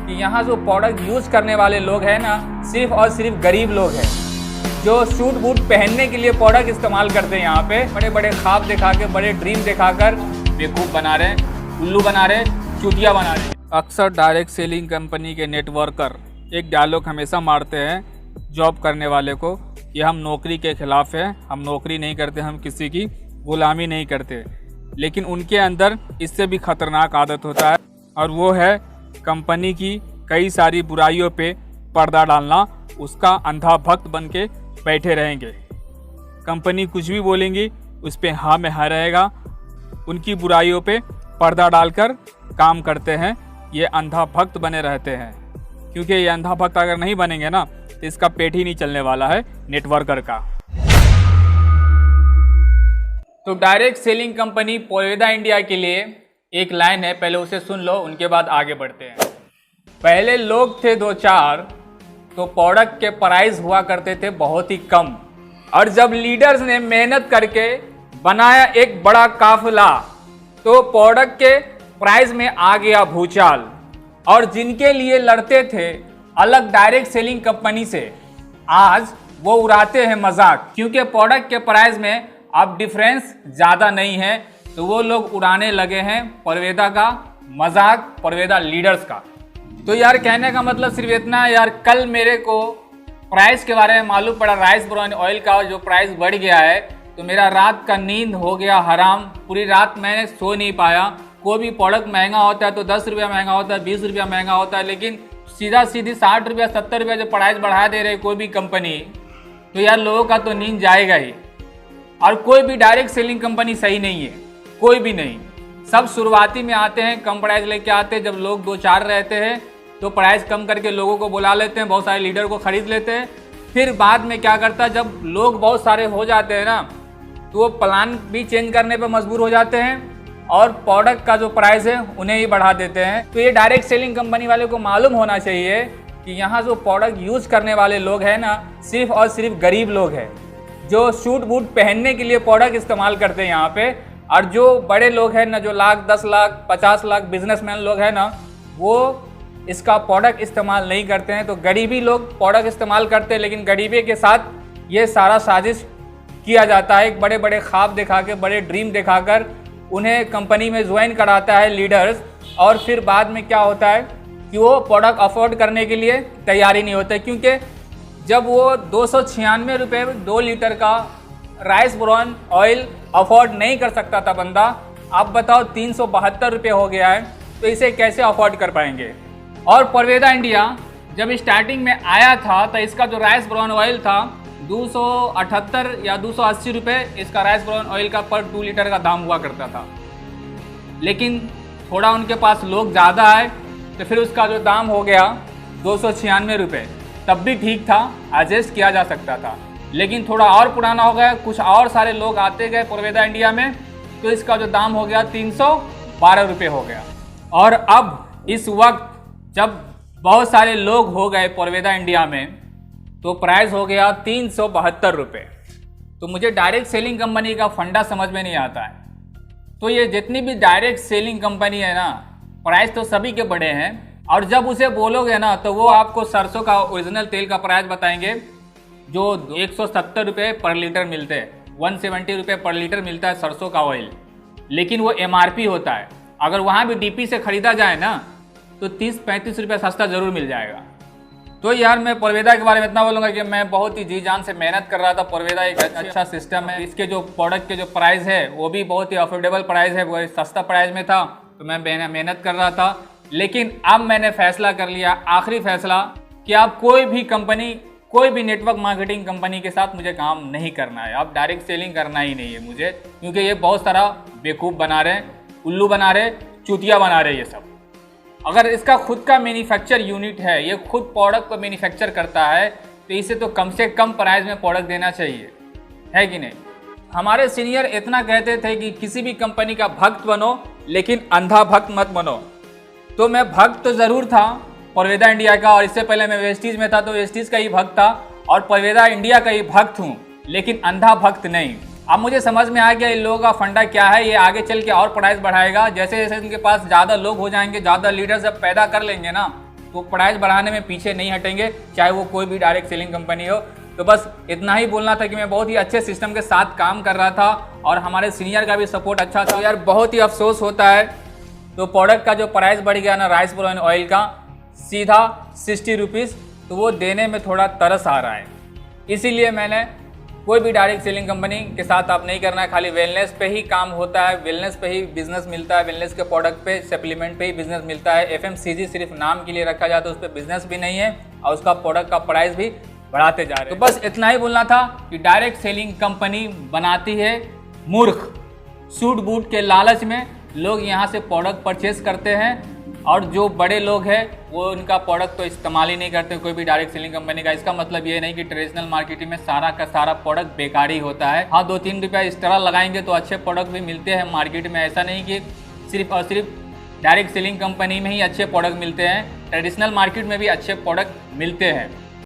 कि यहाँ जो प्रोडक्ट यूज करने वाले लोग हैं ना, सिर्फ और सिर्फ गरीब लोग हैं जो सूट बूट पहनने के लिए प्रोडक्ट इस्तेमाल करते हैं। यहाँ पे बड़े बड़े ख्वाब दिखा के, बड़े ड्रीम दिखाकर बेवकूफ़ बना रहे हैं, उल्लू बना रहे हैं, चूतिया बना रहे हैं। अक्सर डायरेक्ट सेलिंग कंपनी के नेटवर्कर एक डायलॉग हमेशा मारते हैं जॉब करने वाले को कि हम नौकरी के ख़िलाफ़ हैं, हम नौकरी नहीं करते, हम किसी की गुलामी नहीं करते। लेकिन उनके अंदर इससे भी ख़तरनाक आदत होता है और वो है कंपनी की कई सारी बुराइयों पे पर्दा डालना। उसका अंधा भक्त बन के बैठे रहेंगे। कंपनी कुछ भी बोलेंगी उस पर हाँ में हाँ रहेगा। उनकी बुराइयों पे पर्दा डालकर काम करते हैं। ये अंधा भक्त बने रहते हैं, क्योंकि ये अंधा भक्त अगर नहीं बनेंगे ना तो इसका पेट ही नहीं चलने वाला है नेटवर्कर का। तो डायरेक्ट सेलिंग कंपनी पोवेदा इंडिया के लिए एक लाइन है, पहले उसे सुन लो, उनके बाद आगे बढ़ते हैं। पहले लोग थे दो चार तो प्रोडक्ट के प्राइस हुआ करते थे बहुत ही कम, और जब लीडर्स ने मेहनत करके बनाया एक बड़ा काफिला तो प्रोडक्ट के प्राइस में आ गया भूचाल। और जिनके लिए लड़ते थे अलग डायरेक्ट सेलिंग कंपनी से, आज वो उड़ाते हैं मजाक, क्योंकि प्रोडक्ट के प्राइस में अब डिफरेंस ज़्यादा नहीं है। तो वो लोग उड़ाने लगे हैं पोवेदा का मजाक, पोवेदा लीडर्स का। तो यार कहने का मतलब सिर्फ इतना है यार, कल मेरे को प्राइस के बारे में मालूम पड़ा, राइस ब्राउन ऑयल का जो प्राइस बढ़ गया है, तो मेरा रात का नींद हो गया हराम। पूरी रात मैंने सो नहीं पाया। कोई भी प्रोडक्ट महंगा होता है तो 10 रुपया महंगा होता है, 20 रुपया महंगा होता है, लेकिन सीधा सीधी 60 रुपया 70 रुपया जो प्राइस बढ़ा दे रहे कोई भी कंपनी, तो यार लोगों का तो नींद जाएगा ही। और कोई भी डायरेक्ट सेलिंग कंपनी सही नहीं है, कोई भी नहीं। सब शुरुआती में आते हैं, कम प्राइस लेके आते हैं। जब लोग दो चार रहते हैं तो प्राइस कम करके लोगों को बुला लेते हैं, बहुत सारे लीडर को खरीद लेते हैं। फिर बाद में क्या करता है, जब लोग बहुत सारे हो जाते हैं ना, तो वो प्लान भी चेंज करने पर मजबूर हो जाते हैं और प्रोडक्ट का जो प्राइस है उन्हें ही बढ़ा देते हैं। तो ये डायरेक्ट सेलिंग कंपनी वाले को मालूम होना चाहिए कि यहाँ जो प्रोडक्ट यूज करने वाले लोग हैं ना, सिर्फ और सिर्फ गरीब लोग हैं जो सूट बूट पहनने के लिए प्रोडक्ट इस्तेमाल करते हैं यहाँ पे। और जो बड़े लोग हैं ना, जो लाख 10 लाख 50 लाख बिजनेसमैन लोग हैं ना, वो इसका प्रोडक्ट इस्तेमाल नहीं करते हैं। तो गरीबी लोग प्रोडक्ट इस्तेमाल करते हैं, लेकिन गरीबी के साथ ये सारा साजिश किया जाता है। एक बड़े बड़े ख्वाब दिखा के, बड़े ड्रीम दिखाकर उन्हें कंपनी में ज्वाइन कराता है लीडर्स। और फिर बाद में क्या होता है कि वो प्रोडक्ट अफोर्ड करने के लिए तैयारी नहीं होते, क्योंकि जब वो 296 रुपये 2 लीटर का राइस ब्राउन ऑयल अफोर्ड नहीं कर सकता था बंदा, अब बताओ 372 रुपये हो गया है, तो इसे कैसे अफोर्ड कर पाएंगे। और पोवेदा इंडिया जब स्टार्टिंग में आया था तो इसका जो राइस ब्राउन ऑयल था 278 या 280 रुपये इसका राइस ब्राउन ऑयल का पर 2 लीटर का दाम हुआ करता था। लेकिन थोड़ा उनके पास लोग ज़्यादा आए तो फिर उसका जो दाम हो गया 296 रुपये। तब भी ठीक था, एडजस्ट किया जा सकता था। लेकिन थोड़ा और पुराना हो गया, कुछ और सारे लोग आते गए पोवेदा इंडिया में, तो इसका जो दाम हो गया 312 रुपये हो गया। और अब इस वक्त जब बहुत सारे लोग हो गए पोवेदा इंडिया में, तो प्राइस हो गया 372 रुपये। तो मुझे डायरेक्ट सेलिंग कंपनी का फंडा समझ में नहीं आता है। तो ये जितनी भी डायरेक्ट सेलिंग कंपनी है ना, प्राइस तो सभी के बड़े हैं, और जब उसे बोलोगे ना तो वो आपको सरसों का ओरिजिनल तेल का प्राइस बताएंगे जो 170 रुपये पर लीटर मिलते हैं, 170 रुपये पर लीटर मिलता है सरसों का ऑयल। लेकिन वो MRP होता है। अगर वहाँ भी DP से ख़रीदा जाए ना तो 30-35 रुपये सस्ता ज़रूर मिल जाएगा। तो यार मैं पोवेदा के बारे में इतना बोलूँगा कि मैं बहुत ही जी जान से मेहनत कर रहा था। पोवेदा एक अच्छा सिस्टम है। इसके जो प्रोडक्ट के जो प्राइस है वो भी बहुत ही अफोर्डेबल प्राइस है, वो सस्ता प्राइस में था, तो मैं मेहनत कर रहा था। लेकिन अब मैंने फैसला कर लिया, आखिरी फैसला, कि अब कोई भी कंपनी, कोई भी नेटवर्क मार्केटिंग कंपनी के साथ मुझे काम नहीं करना है। अब डायरेक्ट सेलिंग करना ही नहीं है मुझे, क्योंकि ये बहुत सारा बेवकूफ़ बना रहे हैं, उल्लू बना रहे, चूतिया बना रहे ये सब। अगर इसका खुद का मैन्युफैक्चर यूनिट है, ये खुद प्रोडक्ट को मैन्युफैक्चर करता है, तो इसे तो कम से कम प्राइस में प्रोडक्ट देना चाहिए, है कि नहीं। हमारे सीनियर इतना कहते थे कि किसी भी कंपनी का भक्त बनो, लेकिन अंधा भक्त मत बनो। तो मैं भक्त तो ज़रूर था पोवेदा इंडिया का, और इससे पहले मैं वेस्टीज में था तो वेस्टीज का ही भक्त था, और पोवेदा इंडिया का ही भक्त हूँ, लेकिन अंधा भक्त नहीं। अब मुझे समझ में आ गया इन लोगों का फंडा क्या है। ये आगे चल के और प्राइस बढ़ाएगा, जैसे जैसे इनके पास ज़्यादा लोग हो जाएंगे, ज़्यादा लीडर जब पैदा कर लेंगे ना, तो प्राइस बढ़ाने में पीछे नहीं हटेंगे, चाहे वो कोई भी डायरेक्ट सेलिंग कंपनी हो। तो बस इतना ही बोलना था कि मैं बहुत ही अच्छे सिस्टम के साथ काम कर रहा था और हमारे सीनियर का भी सपोर्ट अच्छा था। यार बहुत ही अफसोस होता है, तो प्रोडक्ट का जो प्राइस बढ़ गया ना राइस ब्रान ऑयल का सीधा 60 रुपीज़, तो वो देने में थोड़ा तरस आ रहा है। इसीलिए मैंने कोई भी डायरेक्ट सेलिंग कंपनी के साथ आप नहीं करना है, खाली वेलनेस पे ही काम होता है, वेलनेस पे ही बिजनेस मिलता है, वेलनेस के प्रोडक्ट पे सप्लीमेंट पे ही बिजनेस मिलता है। FMCG सिर्फ नाम के लिए रखा जाता है, उस पर बिजनेस भी नहीं है और उसका प्रोडक्ट का प्राइस भी बढ़ाते जा रहे हैं। तो बस इतना ही बोलना था कि डायरेक्ट सेलिंग कंपनी बनाती है मूर्ख। सूट बूट के लालच में लोग यहाँ से प्रोडक्ट परचेज करते हैं और जो बड़े लोग हैं वो उनका प्रोडक्ट तो इस्तेमाल ही नहीं करते कोई भी डायरेक्ट सेलिंग कंपनी का। इसका मतलब ये नहीं कि ट्रेडिशनल मार्केटिंग में सारा का सारा प्रोडक्ट बेकार ही होता है। हाँ 2-3 रुपया इस तरह लगाएंगे तो अच्छे प्रोडक्ट भी मिलते हैं मार्केट में। ऐसा नहीं कि सिर्फ और सिर्फ डायरेक्ट सेलिंग कंपनी में ही अच्छे प्रोडक्ट मिलते हैं, ट्रेडिशनल मार्केट में भी अच्छे प्रोडक्ट मिलते हैं।